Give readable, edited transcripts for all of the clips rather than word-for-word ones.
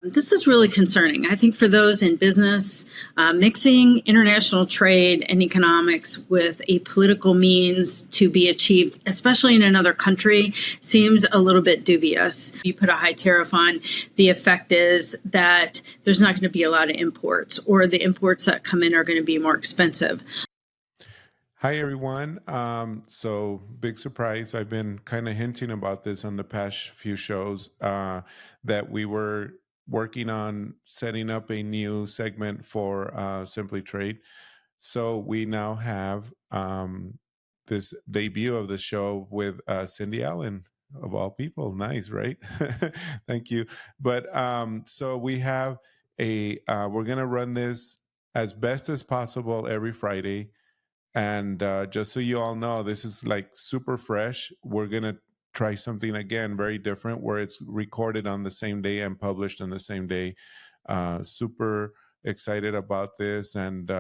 This is really concerning. I think for those in business, mixing international trade and economics with a political means to be achieved, especially in another country, seems a little bit dubious. You put a high tariff on, the effect is that there's not going to be a lot of imports, or the imports that come in are going to be more expensive. Hi, everyone. So big surprise. I've been kind of hinting about this on the past few shows that we were working on setting up a new segment for Simply Trade. So we now have this debut of the show with Cindy Allen, of all people. Nice, right? Thank you. But so we have we're going to run this as best as possible every Friday. And just so you all know, this is like super fresh. We're going to try something again, very different, where it's recorded on the same day and published on the same day. Super excited about this, and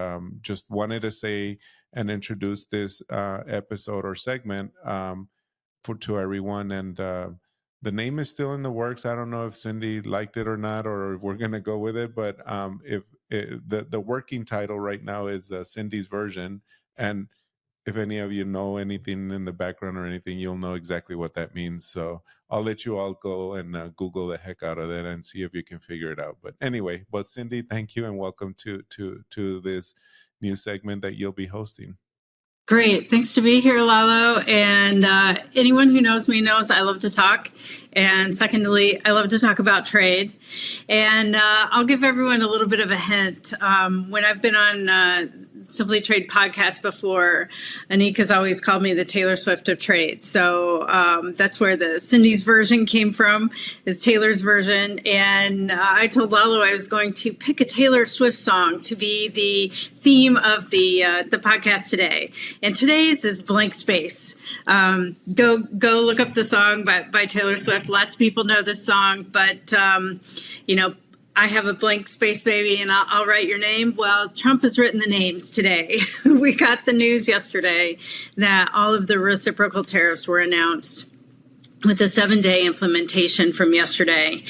just wanted to say and introduce this episode or segment to everyone. And the name is still in the works. I don't know if Cindy liked it or not, or if we're going to go with it. But the working title right now is Cindy's version. And if any of you know anything in the background or anything, you'll know exactly what that means. So I'll let you all go and Google the heck out of that and see if you can figure it out. But anyway, Cindy, thank you and welcome to this new segment that you'll be hosting. Great. Thanks to be here, Lalo. And anyone who knows me knows I love to talk. And secondly, I love to talk about trade. And I'll give everyone a little bit of a hint. When I've been on Simply Trade podcast before, Anik has always called me the Taylor Swift of trade. So that's where the Cindy's version came from, is Taylor's version. And I told Lalo I was going to pick a Taylor Swift song to be the theme of the podcast today. And today's is Blank Space. Go look up the song by Taylor Swift. Lots of people know this song, but I have a blank space, baby, and I'll write your name. Well, Trump has written the names today. We got the news yesterday that all of the reciprocal tariffs were announced with a 7-day implementation from yesterday.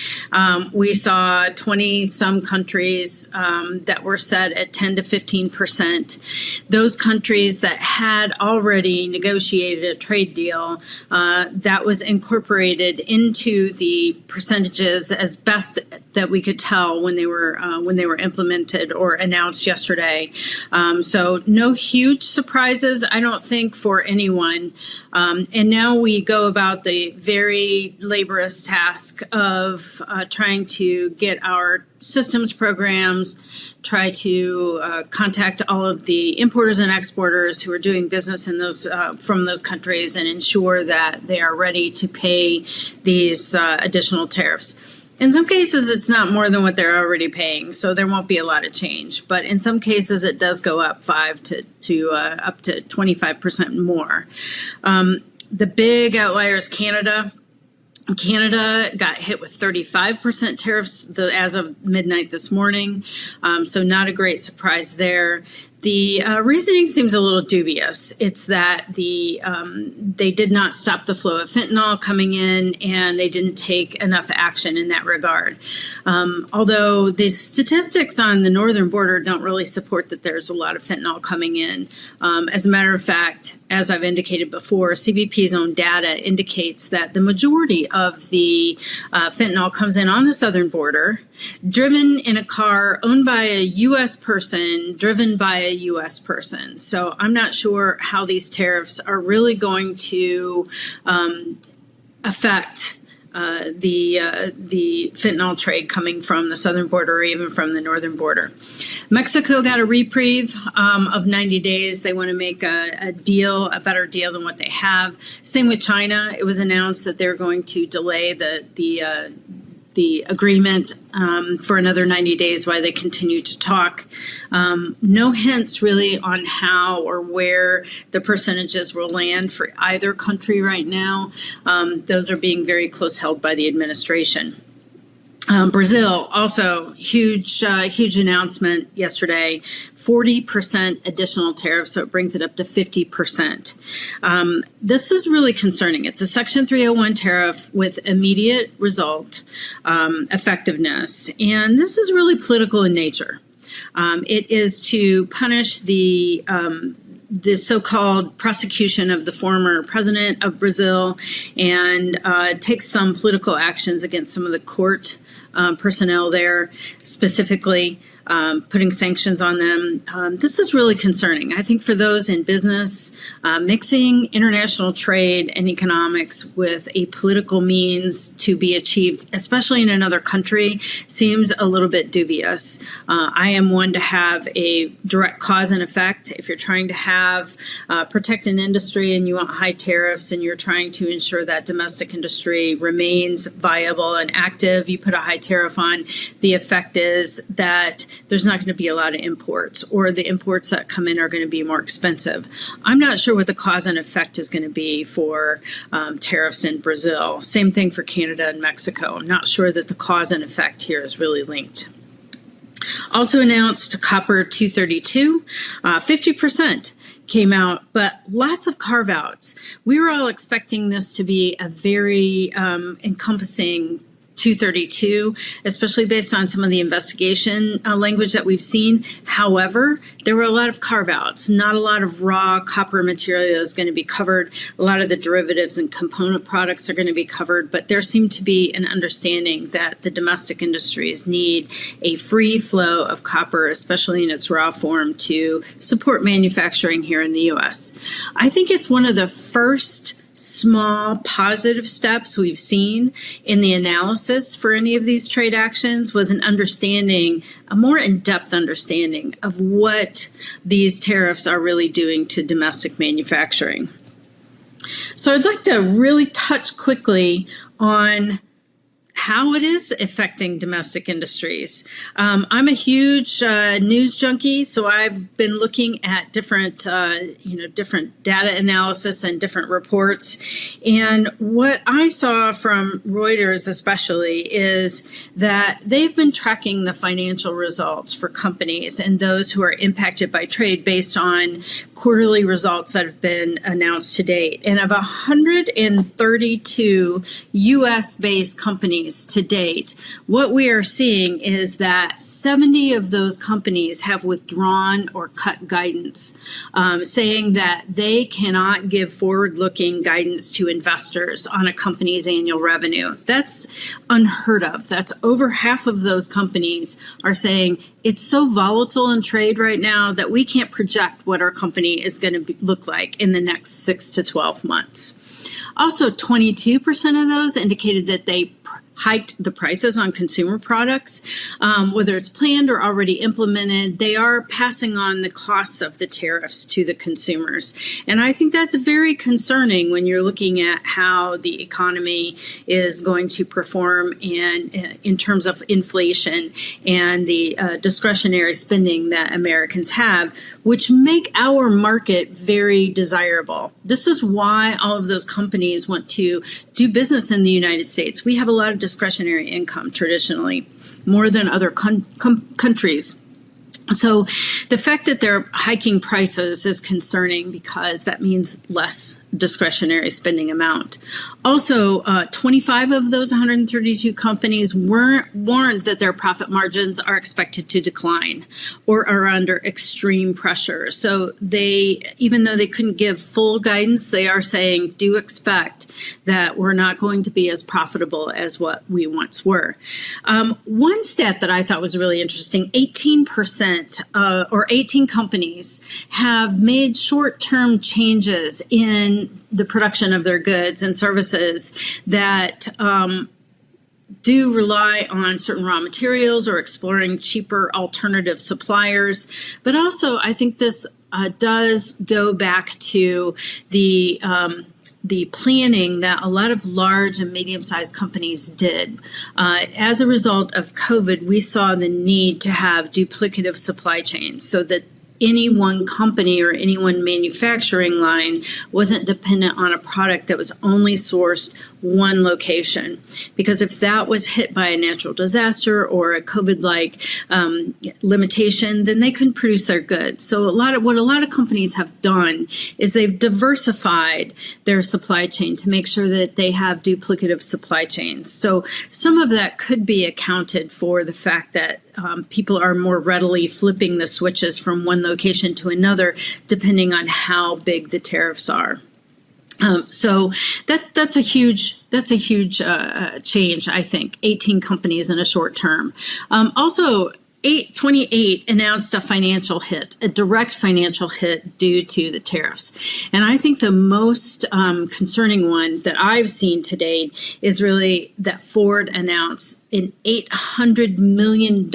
We saw 20 some countries that were set at 10 to 15%. Those countries that had already negotiated a trade deal that was incorporated into the percentages as best that we could tell when they were implemented or announced yesterday. So no huge surprises, I don't think, for anyone. And now we go about the very laborious task of trying to get our systems programs, try to contact all of the importers and exporters who are doing business in those from those countries and ensure that they are ready to pay these additional tariffs. In some cases, it's not more than what they're already paying, so there won't be a lot of change. But in some cases, it does go up 5 to up to 25% more. The big outlier is Canada. Canada got hit with 35% tariffs as of midnight this morning, so not a great surprise there. The reasoning seems a little dubious. It's that they did not stop the flow of fentanyl coming in, and they didn't take enough action in that regard. Although the statistics on the northern border don't really support that there's a lot of fentanyl coming in. As a matter of fact, as I've indicated before, CBP's own data indicates that the majority of the fentanyl comes in on the southern border, driven in a car owned by a U.S. person, driven by a U.S. person. So I'm not sure how these tariffs are really going to affect the fentanyl trade coming from the southern border or even from the northern border. Mexico got a reprieve of 90 days. They want to make a better deal than what they have. Same with China. It was announced that they're going to delay the agreement for another 90 days while they continue to talk. No hints really on how or where the percentages will land for either country right now. Those are being very close held by the administration. Brazil also huge announcement yesterday, 40% additional tariff, so it brings it up to 50%. This is really concerning. It's a Section 301 tariff with immediate result effectiveness, and this is really political in nature. It is to punish the so-called prosecution of the former president of Brazil and take some political actions against some of the court personnel there, specifically putting sanctions on them. This is really concerning. I think for those in business, mixing international trade and economics with a political means to be achieved, especially in another country, seems a little bit dubious. I am one to have a direct cause and effect. If you're trying to have protect an industry and you want high tariffs and you're trying to ensure that domestic industry remains viable and active, you put a high tariff on. The effect is that there's not going to be a lot of imports, or the imports that come in are going to be more expensive. I'm not sure what the cause and effect is going to be for tariffs in Brazil. Same thing for Canada and Mexico. I'm not sure that the cause and effect here is really linked. Also announced copper 232, 50% came out, but lots of carve-outs. We were all expecting this to be a very encompassing 232, especially based on some of the investigation language that we've seen. However, there were a lot of carve-outs. Not a lot of raw copper material is going to be covered. A lot of the derivatives and component products are going to be covered, but there seemed to be an understanding that the domestic industries need a free flow of copper, especially in its raw form, to support manufacturing here in the U.S. I think it's one of the first small positive steps we've seen in the analysis for any of these trade actions was an understanding, a more in-depth understanding of what these tariffs are really doing to domestic manufacturing. So I'd like to really touch quickly on how it is affecting domestic industries. I'm a huge news junkie, so I've been looking at different data analysis and different reports. And what I saw from Reuters especially is that they've been tracking the financial results for companies and those who are impacted by trade based on quarterly results that have been announced to date. And of 132 U.S.-based companies to date, what we are seeing is that 70 of those companies have withdrawn or cut guidance, saying that they cannot give forward-looking guidance to investors on a company's annual revenue. That's unheard of. That's over half of those companies are saying it's so volatile in trade right now that we can't project what our company is going to look like in the next 6 to 12 months. Also, 22% of those indicated that they hiked the prices on consumer products, whether it's planned or already implemented. They are passing on the costs of the tariffs to the consumers. And I think that's very concerning when you're looking at how the economy is going to perform and in terms of inflation and the discretionary spending that Americans have, which make our market very desirable. This is why all of those companies want to do business in the United States. We have a lot of discretionary income traditionally, more than other countries. So the fact that they're hiking prices is concerning because that means less discretionary spending amount. Also, 25 of those 132 companies were warned that their profit margins are expected to decline or are under extreme pressure. So they, even though they couldn't give full guidance, they are saying, do expect that we're not going to be as profitable as what we once were. One stat that I thought was really interesting, 18% or 18 companies have made short-term changes in the production of their goods and services that do rely on certain raw materials or exploring cheaper alternative suppliers. But also, I think this does go back to the planning that a lot of large and medium-sized companies did. As a result of COVID, we saw the need to have duplicative supply chains so that any one company or any one manufacturing line wasn't dependent on a product that was only sourced one location. Because if that was hit by a natural disaster or a COVID-like limitation, then they couldn't produce their goods. So what a lot of companies have done is they've diversified their supply chain to make sure that they have duplicative supply chains. So some of that could be accounted for the fact that people are more readily flipping the switches from one location to another, depending on how big the tariffs are. So that's a huge change, I think. 18 companies in a short term. Also, 28 announced a financial hit, a direct financial hit due to the tariffs. And I think the most concerning one that I've seen to date is really that Ford announced an $800 million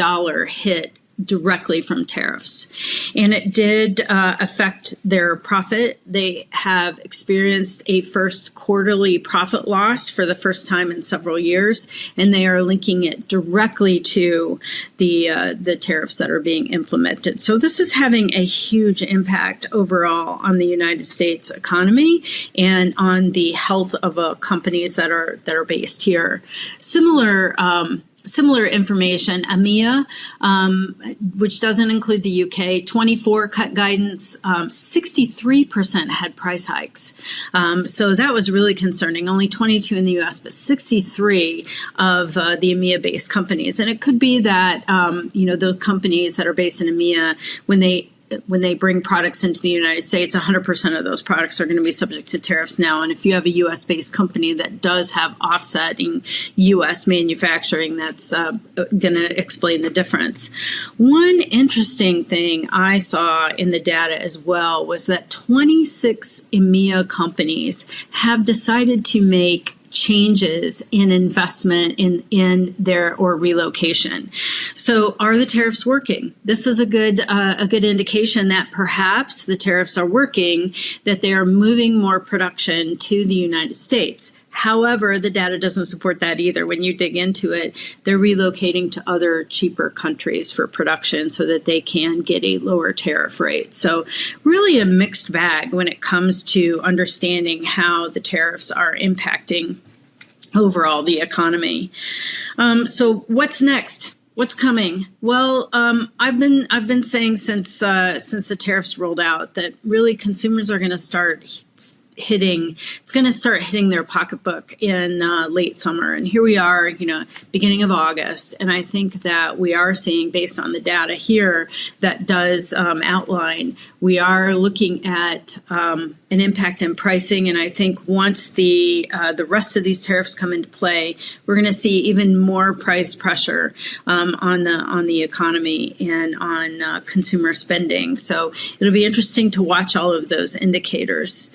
hit directly from tariffs. And it did affect their profit. They have experienced a first quarterly profit loss for the first time in several years, and they are linking it directly to the tariffs that are being implemented. So this is having a huge impact overall on the United States economy and on the health of companies that are based here. Similar information, EMEA, which doesn't include the UK, 24 cut guidance, 63% had price hikes. So that was really concerning. Only 22 in the US, but 63 of the EMEA-based companies. And it could be that, those companies that are based in EMEA, when they bring products into the United States, 100% of those products are going to be subject to tariffs now. And if you have a U.S.-based company that does have offsetting U.S. manufacturing, that's going to explain the difference. One interesting thing I saw in the data as well was that 26 EMEA companies have decided to make changes in investment in their or relocation. So are the tariffs working? This is a good indication that perhaps the tariffs are working, that they are moving more production to the United States. However, the data doesn't support that either. When you dig into it, they're relocating to other cheaper countries for production so that they can get a lower tariff rate. So really a mixed bag when it comes to understanding how the tariffs are impacting overall the economy. So what's next? What's coming? Well, I've been saying since the tariffs rolled out that really consumers are going to start hitting their pocketbook in late summer. And here we are, beginning of August. And I think that we are seeing, based on the data here that does outline, we are looking at an impact in pricing. And I think once the rest of these tariffs come into play, we're going to see even more price pressure on the economy and on consumer spending. So it'll be interesting to watch all of those indicators.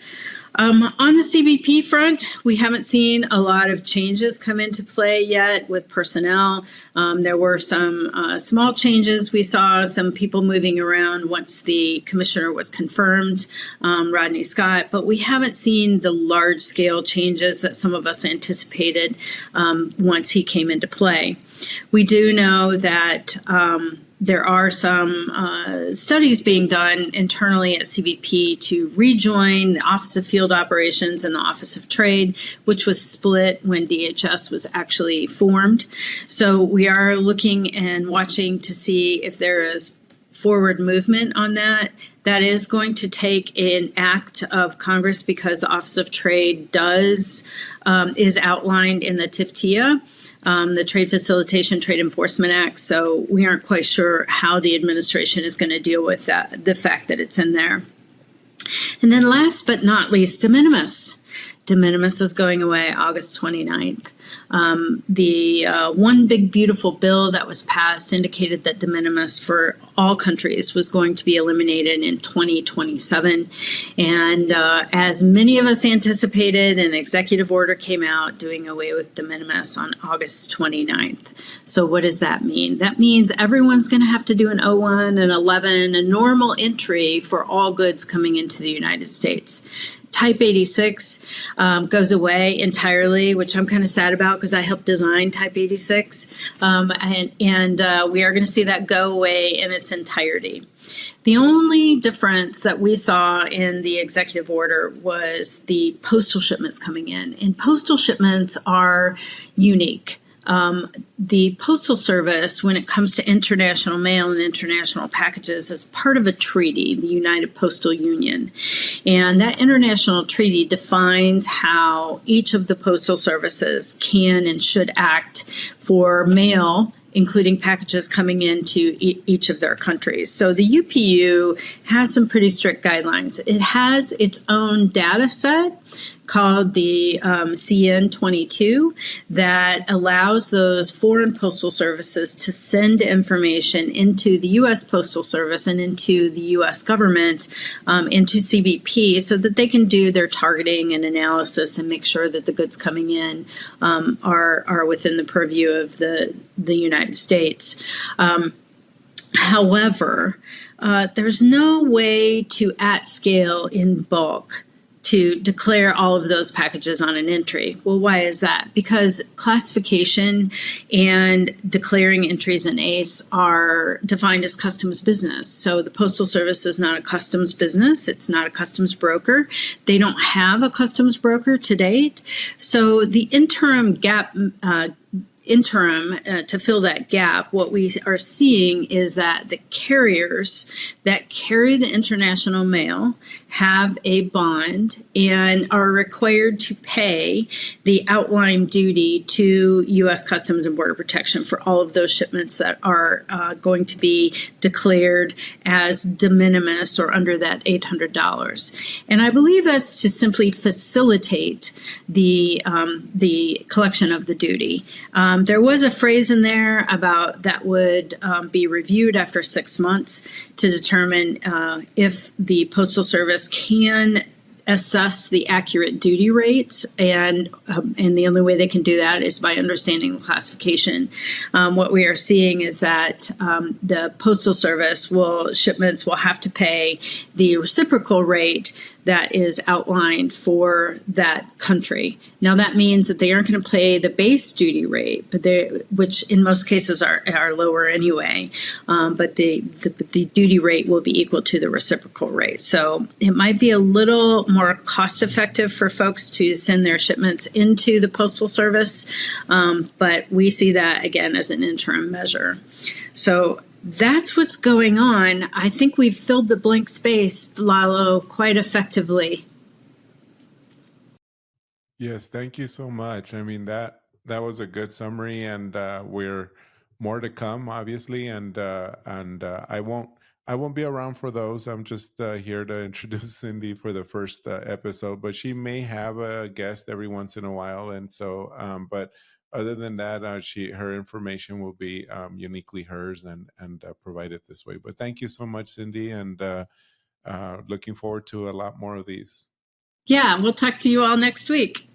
On the CBP front, we haven't seen a lot of changes come into play yet with personnel. There were some small changes. We saw some people moving around once the commissioner was confirmed, Rodney Scott, but we haven't seen the large-scale changes that some of us anticipated once he came into play. We do know that there are some studies being done internally at CBP to rejoin the Office of Field Operations and the Office of Trade, which was split when DHS was actually formed. So we are looking and watching to see if there is forward movement on that. That is going to take an act of Congress because the Office of Trade is outlined in the TIFTIA. The Trade Facilitation Trade Enforcement Act. So we aren't quite sure how the administration is going to deal with that, the fact that it's in there. And then last but not least, de minimis. De minimis is going away August 29th. The one big beautiful bill that was passed indicated that de minimis for all countries was going to be eliminated in 2027. And as many of us anticipated, an executive order came out doing away with de minimis on August 29th. So what does that mean? That means everyone's going to have to do an O1 and 11, a normal entry for all goods coming into the United States. Type 86 goes away entirely, which I'm kind of sad about because I helped design Type 86. And we are going to see that go away in its entirety. The only difference that we saw in the executive order was the postal shipments coming in. And postal shipments are unique. The Postal Service, when it comes to international mail and international packages, is part of a treaty, the United Postal Union. And that international treaty defines how each of the postal services can and should act for mail, including packages coming into each of their countries. So the UPU has some pretty strict guidelines. It has its own data set called the CN22 that allows those foreign postal services to send information into the U.S. Postal Service and into the U.S. government, into CBP, so that they can do their targeting and analysis and make sure that the goods coming in are within the purview of the United States. However, there's no way to, at scale, in bulk, to declare all of those packages on an entry. Well, why is that? Because classification and declaring entries in ACE are defined as customs business. So the Postal Service is not a customs business. It's not a customs broker. They don't have a customs broker to date. So the interim to fill that gap, what we are seeing is that the carriers that carry the international mail have a bond and are required to pay the outline duty to U.S. Customs and Border Protection for all of those shipments that are going to be declared as de minimis or under that $800. And I believe that's to simply facilitate the collection of the duty. There was a phrase in there about that would be reviewed after 6 months to determine if the Postal Service can assess the accurate duty rates, and the only way they can do that is by understanding the classification. What we are seeing is that the Postal Service shipments will have to pay the reciprocal rate that is outlined for that country. Now that means that they aren't going to pay the base duty rate, which in most cases are lower anyway. But the duty rate will be equal to the reciprocal rate. So it might be a little more cost effective for folks to send their shipments into the Postal Service, but we see that again as an interim measure. So that's what's going on. I think we've filled the blank space, Lalo, quite effectively. Yes, thank you so much. I mean, that was a good summary, and we're more to come, obviously, and I won't be around for those. I'm just here to introduce Cindy for the first episode, but she may have a guest every once in a while, and so but other than that, her information will be uniquely hers and provided this way. But thank you so much, Cindy, and looking forward to a lot more of these. Yeah, we'll talk to you all next week.